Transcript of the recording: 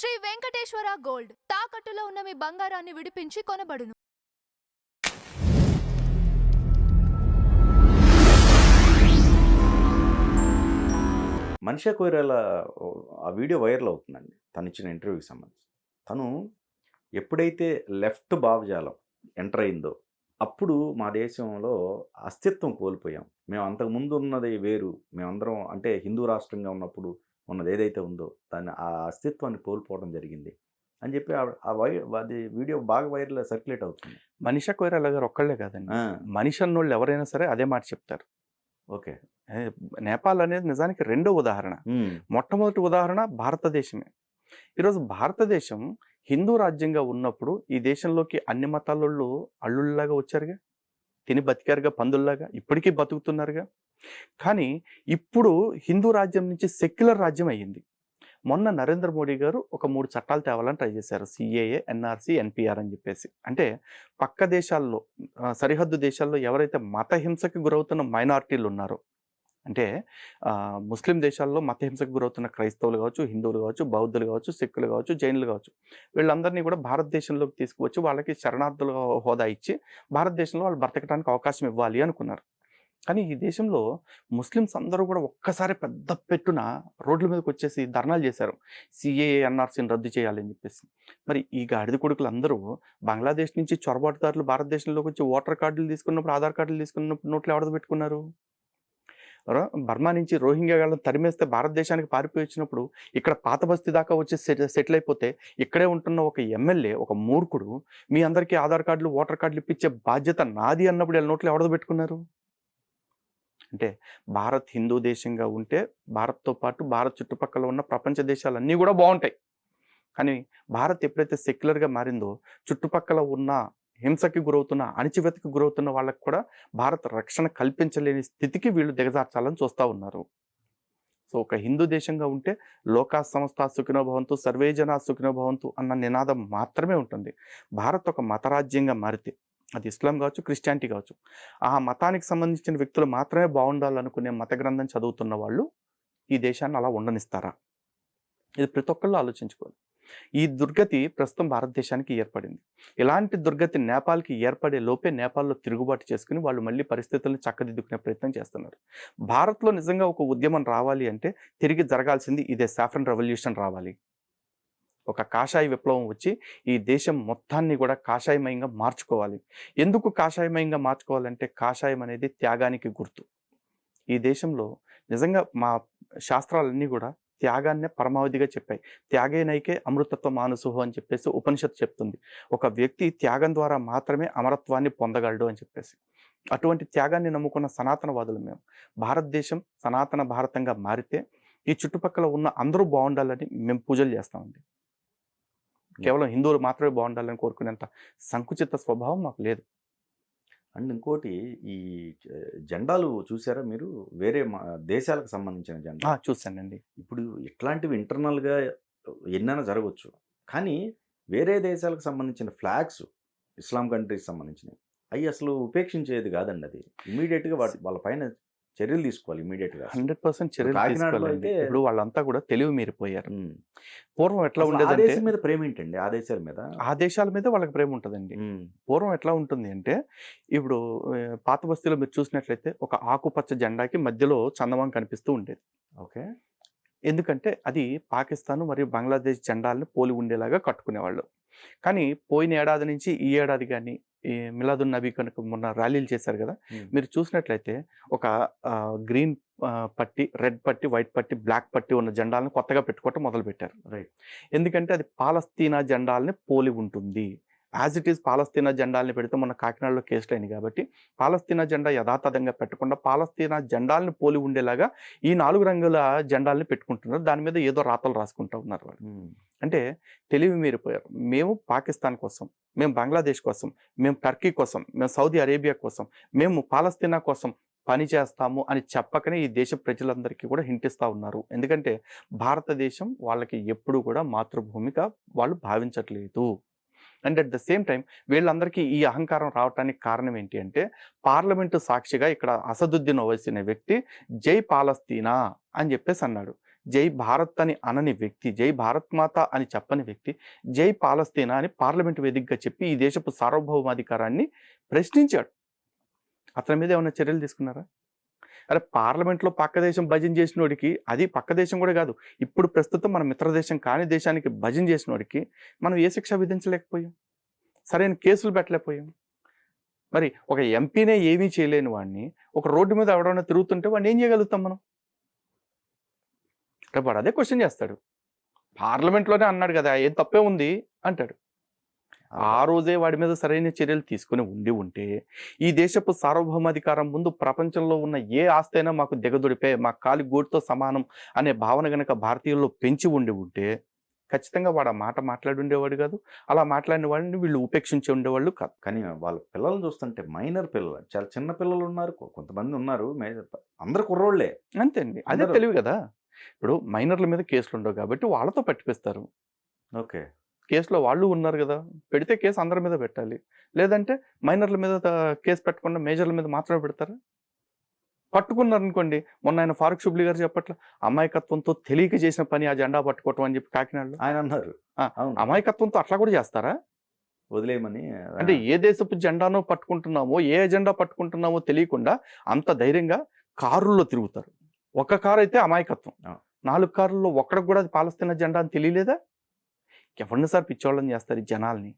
Shri Venkateswara gold తాకట్టులో ఉన్న మీ బంగారాన్ని విడిపించి కొనబడును. మనిషా కొయిరాలా ఆ వీడియో వైరల్ అవుతుందండి. తను ఇచ్చిన ఇంటర్వ్యూకి సంబంధించి. తను ఎప్పుడైతే లెఫ్ట్ భావజాలం ఎంటర్ అయిందో, అప్పుడు మా దేశంలో అస్తిత్వం కోల్పోయాం. మేము అంతకుముందు ఉన్నది వేరు. మేమందరం అంటే హిందూ రాష్ట్రంగా ఉన్నప్పుడు ఉన్నది ఏదైతే ఉందో దాన్ని ఆ అస్తిత్వాన్ని కోల్పోవడం జరిగింది అని చెప్పి అది వీడియో బాగా వైరల్ సర్క్యులేట్ అవుతుంది. మనీషా కొయిరాలా గారు ఒక్కళ్ళే కాదండి. ఆ! మనిషి అన్నోళ్ళు ఎవరైనా సరే అదే మాట చెప్తారు. ఓకే. నేపాల్ అనేది నిజానికి రెండో ఉదాహరణ. హ్మ్. మొట్టమొదటి ఉదాహరణ భారతదేశమే. ఈరోజు భారతదేశం హిందూ రాజ్యంగా ఉన్నప్పుడు ఈ దేశంలోకి అన్ని మతాలోళ్ళు అల్లుళ్ళలాగా వచ్చారుగా, తిని బతికారుగా పందుల్లాగా, ఇప్పటికీ బతుకుతున్నారుగా. కానీ ఇప్పుడు హిందూ రాజ్యం నుంచి సెక్యులర్ రాజ్యం అయ్యింది. మొన్న నరేంద్ర మోడీ గారు ఒక 3 చట్టాలు తేవాలని ట్రై చేశారు. సీఏఏ, ఎన్ఆర్సీ, ఎన్పీఆర్ అని చెప్పేసి. అంటే పక్క దేశాల్లో సరిహద్దు దేశాల్లో ఎవరైతే మత హింసకి గురవుతున్న మైనారిటీలు ఉన్నారో, అంటే ముస్లిం దేశాల్లో మత హింసకు గురవుతున్న క్రైస్తవులు కావచ్చు, హిందువులు కావచ్చు, బౌద్ధులు కావచ్చు, సిక్కులు కావచ్చు, జైనులు కావచ్చు, వీళ్ళందరినీ కూడా భారతదేశంలోకి తీసుకువచ్చి వాళ్ళకి శరణార్థుల హోదా ఇచ్చి భారతదేశంలో వాళ్ళు బ్రతకడానికి అవకాశం ఇవ్వాలి అనుకున్నారు. కానీ ఈ దేశంలో ముస్లిమ్స్ అందరూ కూడా ఒక్కసారి పెద్ద పెట్టున రోడ్ల మీదకి వచ్చేసి ధర్నాలు చేశారు. సిఏఏ, ఎన్ఆర్సీని రద్దు చేయాలి అని చెప్పేసి. మరి ఈ గాడిద కొడుకులు అందరూ బంగ్లాదేశ్ నుంచి చొరబాటుదారులు భారతదేశంలోకి వచ్చి ఓటర్ కార్డులు తీసుకున్నప్పుడు, ఆధార్ కార్డులు తీసుకున్నప్పుడు నోట్లు ఎవరిది పెట్టుకున్నారు? బర్మా నుంచి రోహింగ్యా వాళ్ళని తరిమేస్తే భారతదేశానికి పారిపోయి వచ్చినప్పుడు ఇక్కడ పాత బస్తీ దాకా వచ్చి సెటిల్ అయిపోతే ఇక్కడే ఉంటున్న ఒక ఎమ్మెల్యే, ఒక మూర్ఖుడు మీ అందరికీ ఆధార్ కార్డులు, ఓటర్ కార్డులు ఇప్పించే బాధ్యత నాది అన్నప్పుడు వీళ్ళ నోట్లు ఎవరిది పెట్టుకున్నారు? అంటే భారత్ హిందూ దేశంగా ఉంటే భారత్తో పాటు భారత్ చుట్టుపక్కల ఉన్న ప్రపంచ దేశాలన్నీ కూడా బాగుంటాయి. కానీ భారత్ ఎప్పుడైతే సెక్యులర్గా మారిందో చుట్టుపక్కల ఉన్న హింసకి గురవుతున్న, అణిచివేతకి గురవుతున్న వాళ్ళకు కూడా భారత్ రక్షణ కల్పించలేని స్థితికి వీళ్ళు దిగజార్చాలని చూస్తూ ఉన్నారు. సో ఒక హిందూ దేశంగా ఉంటే లోకా సంస్థ సుఖినో భవంతు, సర్వే జనా సుఖినో భవంతు అన్న నినాదం మాత్రమే ఉంటుంది. భారత్ ఒక మతరాజ్యంగా మారితే, అది ఇస్లాం కావచ్చు, క్రిస్టియానిటీ కావచ్చు, ఆ మతానికి సంబంధించిన వ్యక్తులు మాత్రమే బాగుండాలనుకునే మత గ్రంథం చదువుతున్న వాళ్ళు ఈ దేశాన్ని అలా ఉండనిస్తారా? ఇది ప్రతి ఒక్కళ్ళు ఆలోచించుకోవాలి. ఈ దుర్గతి ప్రస్తుతం భారతదేశానికి ఏర్పడింది. ఇలాంటి దుర్గతి నేపాల్కి ఏర్పడే లోపే నేపాల్లో తిరుగుబాటు చేసుకుని వాళ్ళు మళ్ళీ పరిస్థితులను చక్కదిద్దుకునే ప్రయత్నం చేస్తున్నారు. భారత్లో నిజంగా ఒక ఉద్యమం రావాలి అంటే తిరిగి జరగాల్సింది ఇదే సాఫ్రన్ రెవల్యూషన్ రావాలి. ఒక కాషాయ విప్లవం వచ్చి ఈ దేశం మొత్తాన్ని కూడా కాషాయమయంగా మార్చుకోవాలి. ఎందుకు కాషాయమయంగా మార్చుకోవాలంటే కాషాయం అనేది త్యాగానికి గుర్తు. ఈ దేశంలో నిజంగా మా శాస్త్రాలన్నీ కూడా త్యాగాన్నే పరమావధిగా చెప్పాయి. త్యాగేనైకే అమృతత్వ మానసుహు అని చెప్పేసి ఉపనిషత్తు చెప్తుంది. ఒక వ్యక్తి త్యాగం ద్వారా మాత్రమే అమరత్వాన్ని పొందగలడు అని చెప్పేసి. అటువంటి త్యాగాన్ని నమ్ముకున్న సనాతనవాదులు మేము. భారతదేశం సనాతన భారతంగా మారితే ఈ చుట్టుపక్కల ఉన్న అందరూ బాగుండాలని మేము పూజలు చేస్తామండి. కేవలం హిందువులు మాత్రమే బాగుండాలని కోరుకునేంత సంకుచిత స్వభావం మాకు లేదు. అండ్ ఇంకోటి ఈ జెండాలు చూసారా మీరు? వేరే దేశాలకు సంబంధించిన జెండా చూశానండి. ఇప్పుడు ఇట్లాంటివి ఇంటర్నల్గా ఎన్నైనా జరగవచ్చు. కానీ వేరే దేశాలకు సంబంధించిన ఫ్లాగ్స్, ఇస్లాం కంట్రీకి సంబంధించినవి, అవి అసలు ఉపేక్షించేది కాదండి. అది ఇమీడియట్గా వాళ్ళ పైన చర్యలు తీసుకోవాలి. ఇమీడియట్గా 100% చర్యలు కాకినాడలో తీసుకోవాలండి. అయితే ఇప్పుడు వాళ్ళంతా కూడా తెలివి మీరిపోయారు. పూర్వం ఎట్లా ఉండేదంటే, దేశం మీద ప్రేమ ఏంటండి? ఆ దేశాల మీద, ఆ దేశాల మీద వాళ్ళకి ప్రేమ ఉంటుందండి. పూర్వం ఎట్లా ఉంటుంది అంటే, ఇప్పుడు పాత బస్తీలో మీరు చూసినట్లయితే ఒక ఆకుపచ్చ జెండాకి మధ్యలో చందమామ కనిపిస్తూ ఉండేది. ఓకే. ఎందుకంటే అది పాకిస్తాన్ మరియు బంగ్లాదేశ్ జెండాలను పోలి ఉండేలాగా కట్టుకునేవాళ్ళు. కానీ పోయిన ఏడాది నుంచి ఈ ఏడాది కానీ ఈ మిలాదున్ నబీ కనుక మొన్న ర్యాలీలు చేశారు కదా, మీరు చూసినట్లయితే ఒక గ్రీన్ పట్టి, రెడ్ పట్టి, వైట్ పట్టి, బ్లాక్ పట్టి ఉన్న జెండాలను కొత్తగా పెట్టుకోవటం మొదలుపెట్టారు. రైట్. ఎందుకంటే అది పాలస్తీనా జెండాలని పోలి ఉంటుంది. యాజ్ ఇట్ ఈస్ పాలస్తీనా జెండాలని పెడితే మొన్న కాకినాడలో కేసులు అయింది కాబట్టి పాలస్తీనా జెండా యథాతథంగా పెట్టకుండా పాలస్తీనా జెండాలను పోలి ఉండేలాగా ఈ 4 రంగుల జెండాలని పెట్టుకుంటున్నారు. దాని మీద ఏదో రాతలు రాసుకుంటూ ఉన్నారు వాళ్ళు. అంటే తెలివి మీరిపోయారు. మేము పాకిస్తాన్ కోసం, మేము బంగ్లాదేశ్ కోసం, మేము టర్కీ కోసం, మేము సౌదీ అరేబియా కోసం, మేము పాలస్తీనా కోసం పని చేస్తాము అని చెప్పకనే ఈ దేశ ప్రజలందరికీ కూడా హింటిస్తూ ఉన్నారు. ఎందుకంటే భారతదేశం వాళ్ళకి ఎప్పుడు కూడా మాతృభూమిగా వాళ్ళు భావించట్లేదు. And at the same time వీళ్ళందరికీ ఈ అహంకారం రావడానికి కారణం ఏంటి అంటే, పార్లమెంటు సాక్షిగా ఇక్కడ అసదుద్దీన్ ఓవైసీ అనే వ్యక్తి జై పాలస్తీనా అని చెప్పేసి అన్నాడు. జై భారత్ అని అనని వ్యక్తి, జై భారత్ మాత అని చెప్పని వ్యక్తి జై పాలస్తీనా అని పార్లమెంట్ వేదికగా చెప్పి ఈ దేశపు సార్వభౌమాధికారాన్ని ప్రశ్నించాడు. అతని మీద ఏమైనా చర్యలు తీసుకున్నారా? అరే పార్లమెంట్లో పక్క దేశం భజన చేసినోడికి, అది పక్క దేశం కూడా కాదు, ఇప్పుడు ప్రస్తుతం మన మిత్ర దేశం కాని దేశానికి భజన చేసినోడికి మనం ఏ శిక్ష విధించలేకపోయాం, సరైన కేసులు పెట్టలేకపోయాం. మరి ఒక ఎంపీనే ఏమీ చేయలేని వాడిని ఒక రోడ్డు మీద ఎవడన్నా తిరుగుతుంటే వాడిని ఏం చేయగలుగుతాం మనం? రేపు వాడు అదే క్వశ్చన్ చేస్తాడు, పార్లమెంట్లోనే అన్నాడు కదా ఏం తప్పే ఉంది అంటాడు. ఆ రోజే వాడి మీద సరైన చర్యలు తీసుకుని ఉంటే ఈ దేశపు సార్వభౌమాధికారం ముందు ప్రపంచంలో ఉన్న ఏ ఆస్తి అయినా మాకు దిగదుడిపే, మా కాలి గోటితో సమానం అనే భావన గనక భారతీయుల్లో పెంచి ఉంటే ఖచ్చితంగా వాడు ఆ మాట మాట్లాడి ఉండేవాడు కాదు. అలా మాట్లాడిన వాడిని వీళ్ళు ఉపేక్షించి ఉండేవాళ్ళు కాదు. కానీ వాళ్ళ పిల్లల్ని చూస్తుంటే మైనర్ పిల్లలు, చాలా చిన్న పిల్లలు ఉన్నారు, కొంతమంది ఉన్నారు, అందరు కుర్రోళ్లే. అంతే అండి, అదే తెలివి కదా. ఇప్పుడు మైనర్ల మీద కేసులు ఉండవు కాబట్టి వాళ్ళతో పట్టిపిస్తారు. ఓకే, కేసులో వాళ్ళు ఉన్నారు కదా, పెడితే కేసు అందరి మీద పెట్టాలి, లేదంటే మైనర్ల మీద కేసు పెట్టకుండా మేజర్ల మీద మాత్రమే పెడతారు. పట్టుకున్నారు అనుకోండి, మొన్న ఆయన ఫారూక్ షుబ్లీ గారు చెప్పట్ల అమాయకత్వంతో తెలియక చేసిన పని ఆ జెండా పట్టుకోవటం అని చెప్పి కాకినాడలో ఆయన అన్నారు. అమాయకత్వంతో అట్లా కూడా చేస్తారా? వదిలేయమని. అంటే ఏ దేశపు జెండానో పట్టుకుంటున్నామో, ఏ ఎజెండా పట్టుకుంటున్నామో తెలియకుండా అంత ధైర్యంగా కారుల్లో తిరుగుతారు. ఒక కారు అయితే అమాయకత్వం, 4 కారుల్లో ఒక్కడికి కూడా అది పాలస్తీనా జెండా అని తెలియలేదా? ఎవరిని సార్ పిచ్చోళ్ళని చేస్తారు ఈ జనాల్ని?